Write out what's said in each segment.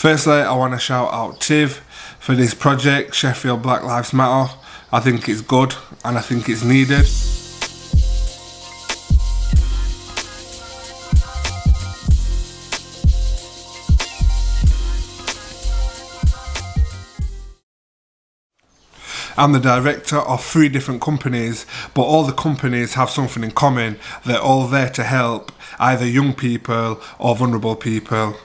Firstly, I want to shout out Tiv for this project, Sheffield Black Lives Matter. I think it's good and I think it's needed. I'm the director of 3 different companies, but all the companies have something in common. They're all there to help either young people or vulnerable people.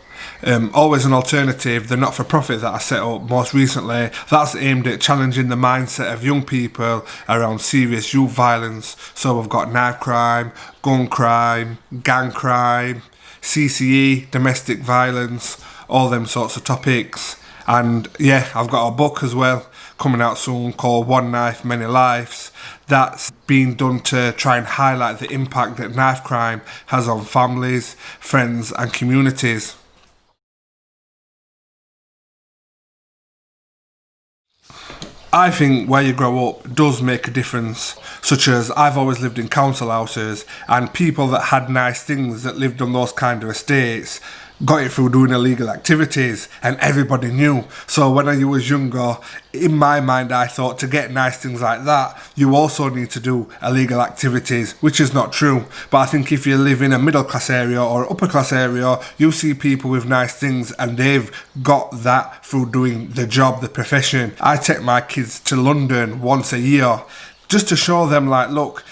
Always an Alternative, the not-for-profit that I set up most recently, that's aimed at challenging the mindset of young people around serious youth violence. So we've got knife crime, gun crime, gang crime, CCE, domestic violence, all them sorts of topics. And yeah, I've got a book as well coming out soon called One Knife, Many Lives. That's been done to try and highlight the impact that knife crime has on families, friends and communities. I think where you grow up does make a difference, such as I've always lived in council houses, and people that had nice things that lived on those kind of estates got it through doing illegal activities, and everybody knew. So when I was younger, in my mind I thought to get nice things like that you also need to do illegal activities, which is not true. But I think if you live in a middle class area or upper class area, you see people with nice things and they've got that through doing the job, the profession. I take my kids to London once a year just to show them, like, look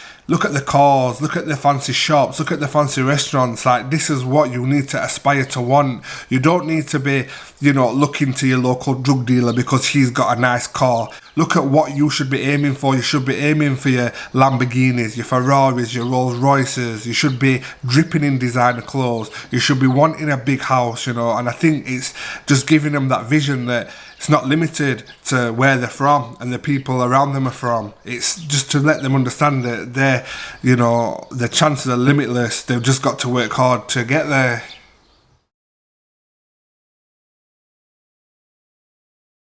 at the cars, look at the fancy shops, look at the fancy restaurants. Like, this is what you need to aspire to want. You don't need to be, looking to your local drug dealer because he's got a nice car. Look at what you should be aiming for. You should be aiming for your Lamborghinis, your Ferraris, your Rolls Royces. You should be dripping in designer clothes. You should be wanting a big house, and I think it's just giving them that vision that it's not limited to where they're from and the people around them are from. It's just to let them understand that the chances are limitless. They've just got to work hard to get there.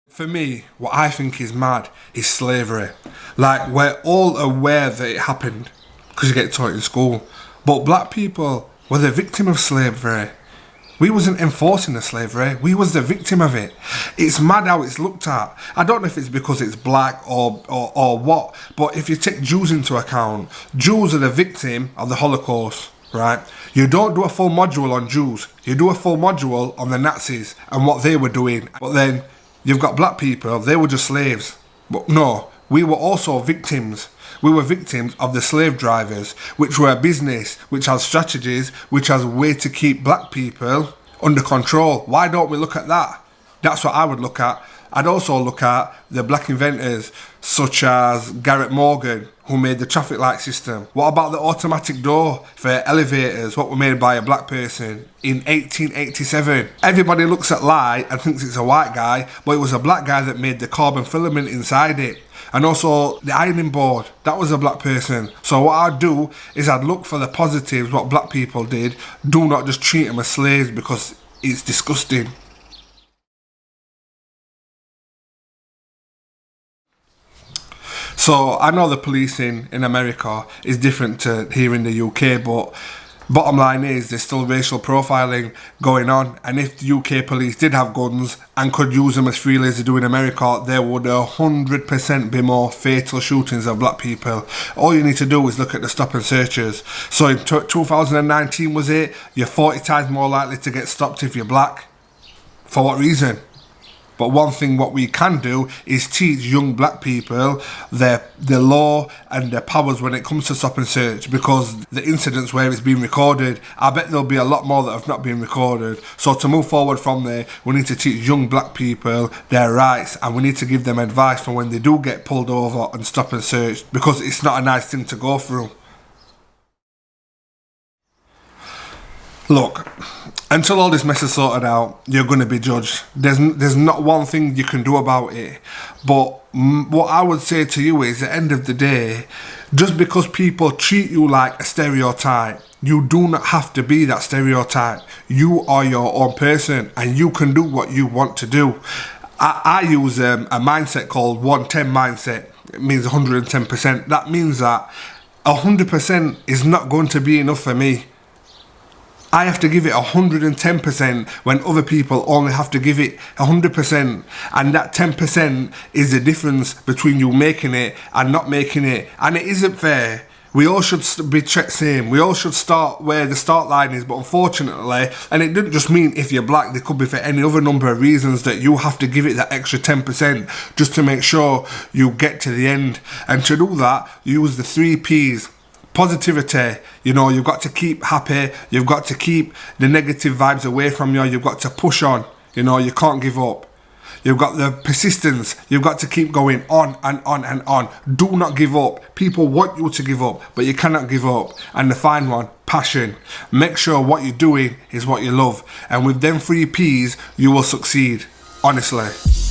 For me, what I think is mad is slavery. Like, we're all aware that it happened because you get taught in school. But black people were the victim of slavery. We wasn't enforcing the slavery, we was the victim of it. It's mad how it's looked at. I don't know if it's because it's black or what, but if you take Jews into account, Jews are the victim of the Holocaust, right? You don't do a full module on Jews, you do a full module on the Nazis and what they were doing. But then you've got black people, they were just slaves. But no, we were also victims. We were victims of the slave drivers, which were a business, which has strategies, which has a way to keep black people under control. Why don't we look at that? That's what I would look at. I'd also look at the black inventors, such as Garrett Morgan, who made the traffic light system. What about the automatic door for elevators, what were made by a black person in 1887? Everybody looks at light and thinks it's a white guy, but it was a black guy that made the carbon filament inside it. And also the ironing board, that was a black person. So what I'd do is I'd look for the positives, what black people did. Do not just treat them as slaves because it's disgusting. So I know the policing in America is different to here in the UK, but bottom line is there's still racial profiling going on, and if the UK police did have guns and could use them as freely as they do in America, there would 100% be more fatal shootings of black people. All you need to do is look at the stop and searches. So in 2019 was it, you're 40 times more likely to get stopped if you're black. For what reason? But one thing what we can do is teach young black people the law and their powers when it comes to stop and search, because the incidents where it's been recorded, I bet there'll be a lot more that have not been recorded. So to move forward from there, we need to teach young black people their rights, and we need to give them advice for when they do get pulled over and stop and search, because it's not a nice thing to go through. Look, until all this mess is sorted out, you're going to be judged. There's not one thing you can do about it. But what I would say to you is, at the end of the day, just because people treat you like a stereotype, you do not have to be that stereotype. You are your own person and you can do what you want to do. I use a mindset called 110 mindset. It means 110%. That means that 100% is not going to be enough for me. I have to give it 110% when other people only have to give it 100%. And that 10% is the difference between you making it and not making it. And it isn't fair. We all should be same. We all should start where the start line is. But unfortunately, and it doesn't just mean if you're black, there could be for any other number of reasons that you have to give it that extra 10% just to make sure you get to the end. And to do that, use the 3 Ps. Positivity, you know, you've got to keep happy, you've got to keep the negative vibes away from you, you've got to push on, you know, you can't give up. You've got the persistence, you've got to keep going on and on and on. Do not give up. People want you to give up, but you cannot give up. And the final one, passion. Make sure what you're doing is what you love. And with them 3 Ps, you will succeed, honestly.